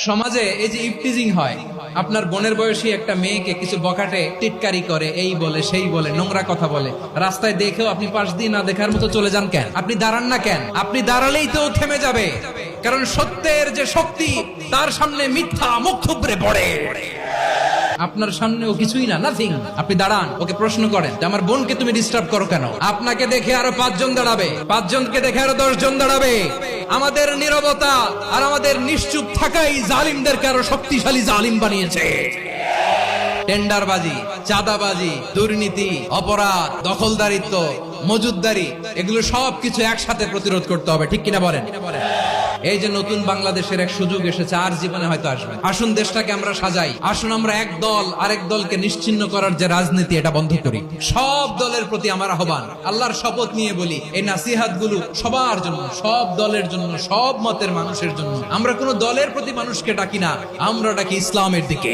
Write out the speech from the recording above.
সমাজে এই যে ইফটিজিং হয়, আপনার বোনের বয়সী একটা মেয়েকে কিছু বকাটে টিটকারি করে, এই বলে সেই বলে, নোংরা কথা বলে, রাস্তায় দেখেও আপনি পাশ দিয়ে না দেখার মতো চলে যান কেন? আপনি দাঁড়ান না কেন? আপনি দাঁড়ালেই তো থেমে যাবে, কারণ সত্যের যে শক্তি তার সামনে মিথ্যা মুখ থুবড়ে পড়ে। আপনার সামনে ও কিছুই না, নাথিং। আপনি দাঁড়ান, ওকে প্রশ্ন করেন যে আমার বোনকে তুমি ডিস্টার্ব করো কেন? আপনাকে দেখে আরো 5 জন দাঁড়াবে, 5 জনকে দেখে আরো 10 জন দাঁড়াবে। আমাদের নীরবতা আর আমাদের নিশ্চুপ থাকাই জালিমদেরকে আরো শক্তিশালী জালিম বানিয়েছে। টেন্ডারবাজি, চাঁদাবাজি, দুর্নীতি, অপরাধ, দখলদারিত্ব, মজুদদারি, এগুলো সবকিছু একসাথে প্রতিরোধ করতে হবে, ঠিক কিনা বলেন? এই যে নতুন বাংলাদেশের এক সুযোগ এসেছে, আর জীবনে হয়তো আসবে। আসুন দেশটাকে আমরা সাজাই, আসুন আমরা এক দল আরেক দলকে নিশ্চিহ্ন করার যে রাজনীতি, এটা বন্ধ করি। সব দলের প্রতি আমার আহ্বান, আল্লাহর শপথ নিয়ে বলি, এই নাসিহাত গুলো সবার জন্য, সব দলের জন্য, সব মতের মানুষের জন্য। আমরা কোনো দলের প্রতি মানুষকে ডাকি না, আমরা ডাকি ইসলামের দিকে।